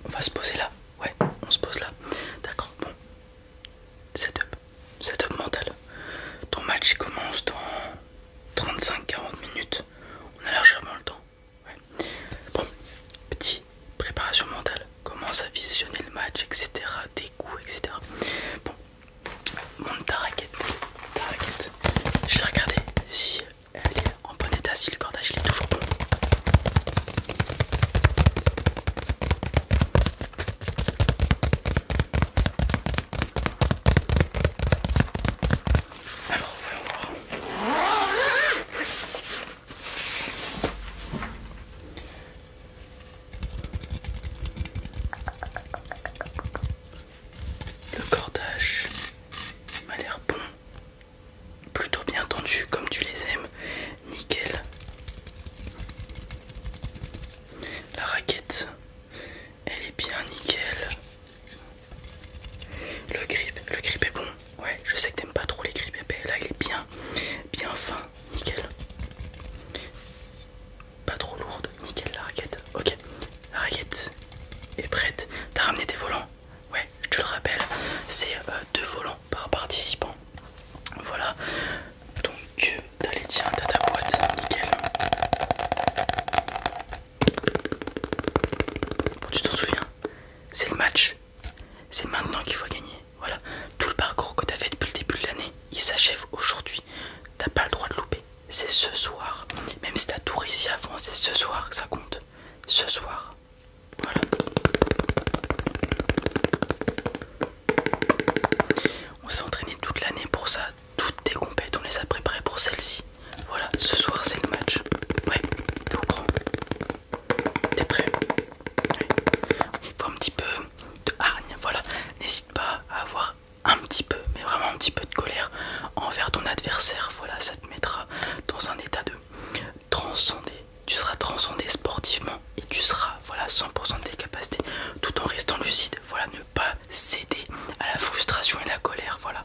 On va se poser là. Ouais, on se pose là. D'accord, bon. Setup. Setup mental. Ton match commence dans 35-40 minutes. On a largement le temps. Ouais. Bon, petit préparation mentale. Commence à visionner le match, etc. Tes coups, etc. Bon, monte ta raquette. Ta raquette. Je vais regarder si elle est en bon état, si le cordage il est toujours bon. Alors, voyons voir. Le cordage m'a l'air bon, plutôt bien tendu comme tu les aimes, nickel. La raquette, elle est bien nickel. Le grip est bon, ouais, je sais que t'aimes pas trop les grips épais, là il est bien, bien fin, nickel. Pas trop lourde, nickel la raquette, ok. La raquette est prête, t'as ramené tes volants. Ouais, je te le rappelle, c'est 2 volants par participant. Voilà, donc t'as les tiens, t'as ta boîte, nickel. Bon, tu t'en souviens, c'est le match, c'est maintenant qu'il faut gagner. Voilà, tout le parcours que t'as fait depuis le début de l'année, il s'achève aujourd'hui. T'as pas le droit de louper, c'est ce soir. Même si t'as tout réussi avant, c'est ce soir que ça compte. Ce soir, voilà. On s'est entraîné toute l'année pour ça. Toutes tes compètes, on les a préparées pour celle-ci. Voilà, ce soir c'est le match. Ouais, t'es au courant. T'es prêt? Ouais. Il faut un petit peu de hargne, voilà. N'hésite pas à avoir un petit peu, mais vraiment un petit peu de colère envers ton adversaire. Voilà, ça te mettra dans un état de transcender. Tu seras transcendé sportivement et tu seras, voilà, 100% de tes capacités tout en restant lucide. Voilà, ne pas céder à la frustration et la colère. Voilà,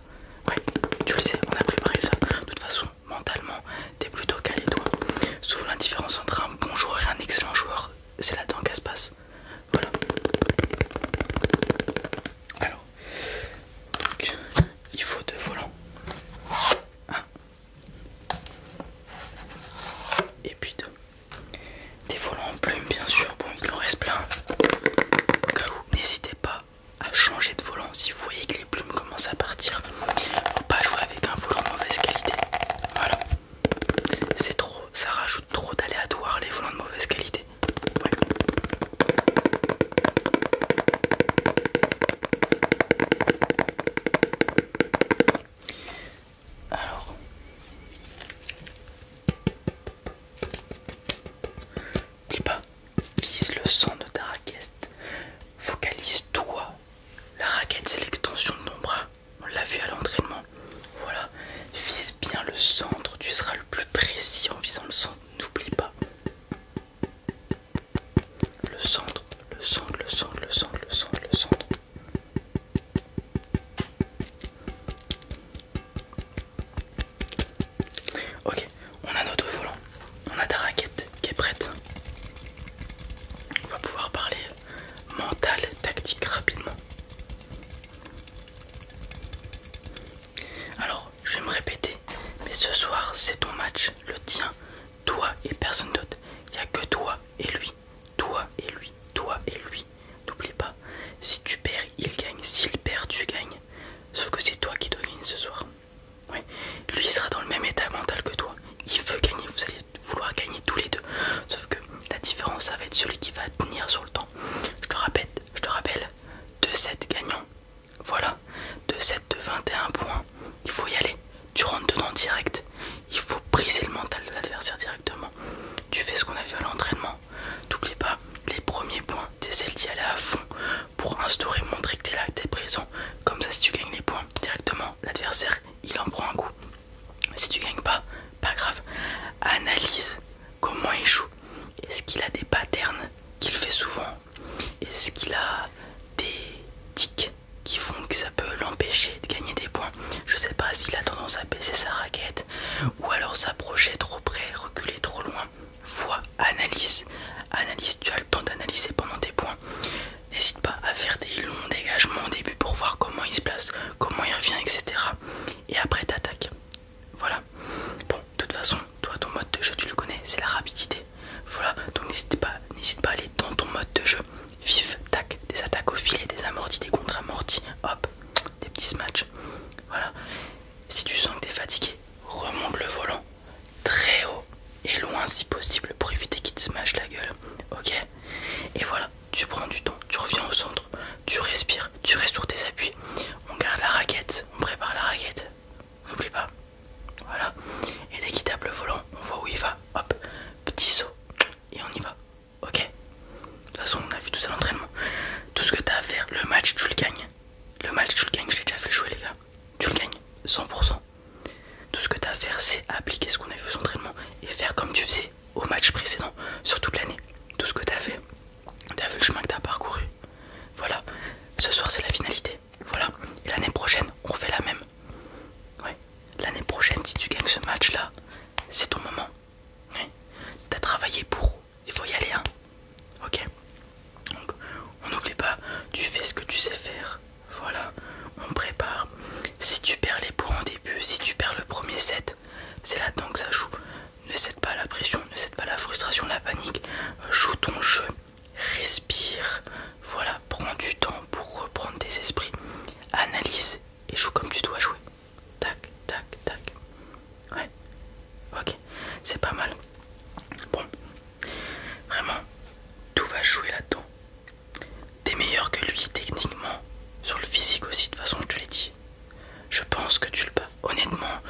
ouais, tu le sais, on a préparé ça. De toute façon, mentalement, t'es plutôt calé, toi. Souvent, la différence entre un bon joueur et un excellent joueur, c'est là-dedans qu'elle se passe. Voilà. Alors, donc, il faut 2 volants. Et puis 2. Des volants en plume, bien sûr. Bon, il en reste plein. Au cas où, n'hésitez pas à changer de volant. Si vous voyez que les plumes commencent à partir, faut pas jouer avec un volant de mauvaise qualité. Voilà. C'est trop, ça rajoute trop d'aléatoires, les volants de mauvaise qualité. Ouais. Alors, n'oublie pas, vise le centre de ta raquette. Focalise-toi. La raquette, c'est l'extension de ton bras. On l'a vu à l'entraînement. Voilà, vise bien le centre. Tu seras le plus précis en visant le centre. N'oublie pas. Le centre, le centre, le centre, le centre, le centre, le centre. Ok, on a nos 2 volants. On a ta raquette qui est prête. On va pouvoir parler mental, tactique rapidement. Alors, je vais me répéter, mais ce soir c'est ton match, le tien, toi et personne d'autre. Il n'y a que toi et lui, toi et lui, toi et lui. N'oublie pas, si tu perds, il gagne, s'il perd, tu gagnes. Sauf que c'est toi qui dois gagner ce soir. Ouais. Lui sera dans le même état mental que toi. Il veut gagner, vous allez vouloir gagner tous les deux. Sauf que la différence, ça va être celui qui va tenir sur le temps. Je te rappelle, 2-7 gagnants. Voilà, 2-7 de 21 points. Il faut y aller. Tu rentres dedans direct. Il faut briser le mental de l'adversaire directement. Tu fais ce qu'on a vu à l'entraînement. N'oublie pas, les premiers points, t'essaies d'y aller à fond pour instaurer, montrer que t'es là, que t'es présent. Comme ça, si tu gagnes les points directement, l'adversaire, il en prend un coup. Si tu gagnes pas, pas grave. Analyse comment il joue. Est-ce qu'il a des patterns qu'il fait souvent? Est-ce qu'il a des tics qui font que ça peut l'empêcher de gagner des points? Je sais pas s'il a tendance à baisser sa raquette ou alors s'approcher trop près, reculer trop loin. Vois, analyse, tu as le temps d'analyser pendant tes points. N'hésite jouer là-dedans. T'es meilleur que lui techniquement, sur le physique aussi, de toute façon je te l'ai dit. Je pense que tu le bats. Honnêtement,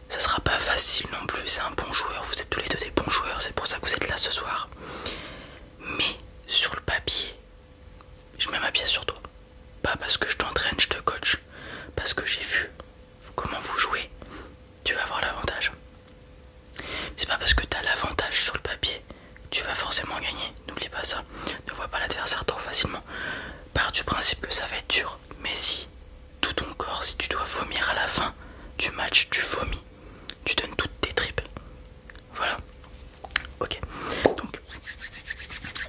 ça sera pas facile non plus, c'est un bon joueur, vous êtes tous les deux des bons joueurs, c'est pour ça que vous êtes là ce soir. Mais sur le papier, je mets ma pièce sur toi. Pas parce que je t'entraîne, je te coach, parce que j'ai vu comment vous jouez, tu vas avoir l'avantage. C'est pas parce que tu as l'avantage sur le papier, tu vas forcément gagner, n'oublie pas ça. Ne vois pas l'adversaire trop facilement. Pars du principe que ça va être dur, mais si tout ton corps, si tu dois vomir à la fin du match, tu vomis, tu donnes toutes tes tripes. Voilà. Ok, donc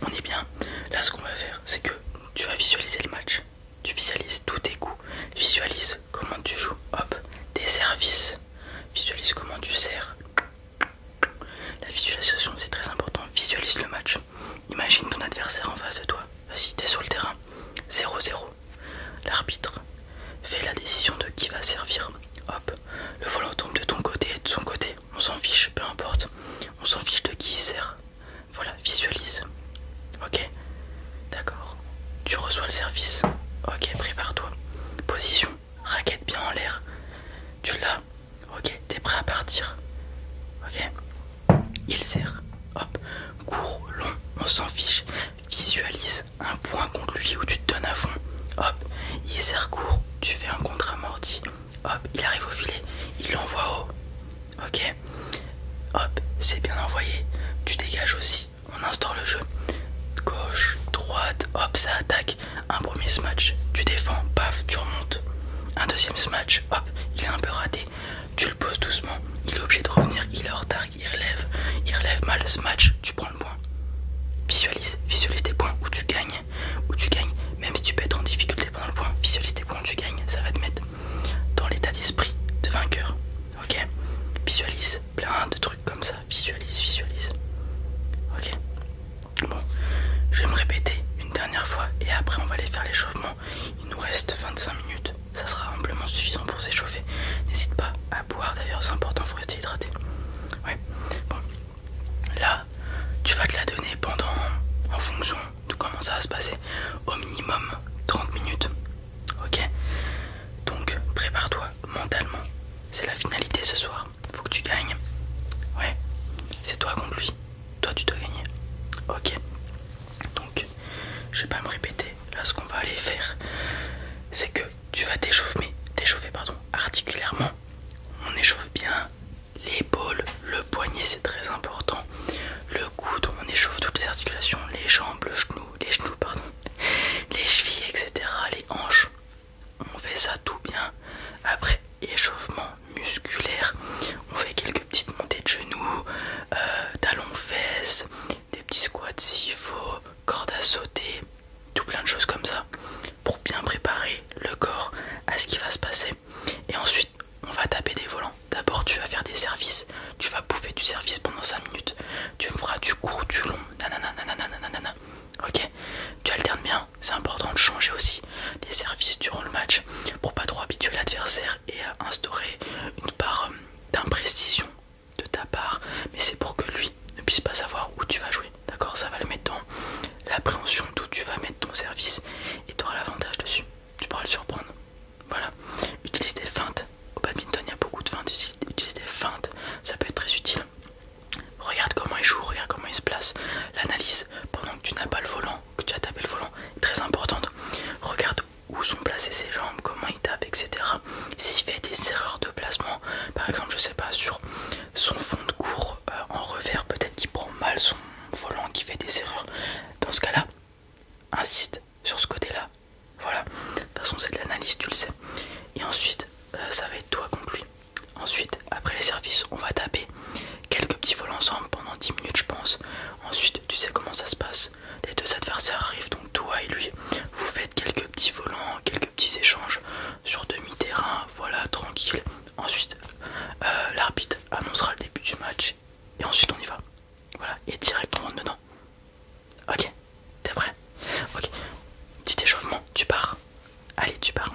on est bien. Là ce qu'on va faire, c'est que tu vas visualiser le match. Tu visualises tous tes coups. Visualise comment tu joues. Hop, tes services. Visualise comment tu sers. La visualisation c'est très important. Visualise le match. Imagine ton adversaire en face de toi. Vas-y, t'es sur le terrain. 0-0. L'arbitre fait la décision de qui va servir. Hop, le volant tombe de ton côté et de son côté. On s'en fiche, peu importe. On s'en fiche de qui il sert. Voilà, visualise. Ok, d'accord. Tu reçois le service. Ok, prépare-toi. Position, raquette bien en l'air. Tu l'as. Ok, t'es prêt à partir. Ok. Il sert. Hop, court, long, on s'en fiche. Visualise un point contre lui où tu te donnes à fond. Hop, il sert court, tu fais un contre-amorti. Hop, il arrive au filet, il envoie haut. Ok. Hop, c'est bien envoyé. Tu dégages aussi, on instaure le jeu. Gauche, droite, hop, ça attaque. Un premier smash, tu défends, paf, tu remontes. Un deuxième smash, hop, il est un peu raté. Tu le poses doucement, il est obligé de revenir, il est en retard, il relève mal, smash, tu prends le point. Visualise tes points où tu gagnes, même si tu peux être en difficulté pendant le point, visualise tes points où tu gagnes, ça va te mettre dans l'état d'esprit de vainqueur. Ok, visualise plein de trucs comme ça, visualise. Ok, bon, je vais me répéter une dernière fois et après on va aller faire l'échauffement. Il nous reste 25 minutes, ça sera amplement suffisant pour s'échauffer. N'hésite pas à boire d'ailleurs, c'est important, faut rester hydraté. Ouais, bon, là tu vas te la donner en fonction de comment ça va se passer, au minimum 30 minutes. Ok, donc prépare-toi mentalement, c'est la finalité ce soir, faut que tu gagnes. Ouais, c'est toi contre lui, toi tu dois gagner. Ok, donc je vais pas me répéter. Là ce qu'on va aller faire, c'est que tu vas t'échauffer articulairement. On échauffe bien l'épaule, le poignet, c'est très important. Le coude, on échauffe toutes les articulations, les jambes, les genoux, les chevilles, etc. Les hanches. On fait ça tout bien. Après, échauffement musculaire. On fait quelques petites montées de genoux, talons-fesses, des petits squats s'il faut, corde à sauter, tout plein de choses comme ça pour bien préparer le corps à ce qui va se passer. Et ensuite, on va taper des volants. D'abord, tu vas faire des services. Tu vas bouffer du service pendant 5 minutes. Tu me feras du court, du long. Nanana. Ok, tu alternes bien. C'est important de changer aussi les services durant le match pour pas trop habituer l'adversaire et à instaurer une part d'imprécision de ta part. Mais c'est pour que lui ne puisse pas savoir où tu vas jouer. D'accord, ça va le mettre dans l'appréhension d'où tu vas mettre ton service et tu auras l'avantage dessus. Tu pourras le surprendre. Voilà, utilise des feintes. Au badminton, il y a beaucoup de feintes. Utilise des feintes, ça peut être très utile. Regarde comment il joue, regarde comment il se place. L'analyse pendant que tu n'as pas le volant, que tu as tapé le volant, est très importante. Regarde où sont placées ses jambes, comment il tape, etc. S'il fait des erreurs de placement, par exemple, je sais pas, sur son fond de cours en revers, peut-être qu'il prend mal son volant, qui fait des erreurs. Dans ce cas-là, insiste sur ce côté-là. Voilà, de toute façon c'est de l'analyse, tu le sais. Et ensuite, ça va être toi contre lui. Ensuite, après les services, on va taper quelques petits vols ensemble pendant 10 minutes je pense. Ensuite, tu sais comment ça se passe. Les deux adversaires arrivent, donc toi et lui. Vous faites quelques petits volants, quelques petits échanges sur demi-terrain, voilà, tranquille. Ensuite, l'arbitre annoncera le début du match. Et ensuite on y va. Voilà, et direct on rentre dedans. Ok, t'es prêt? Ok, petit échauffement, tu pars. Allez, tu pars.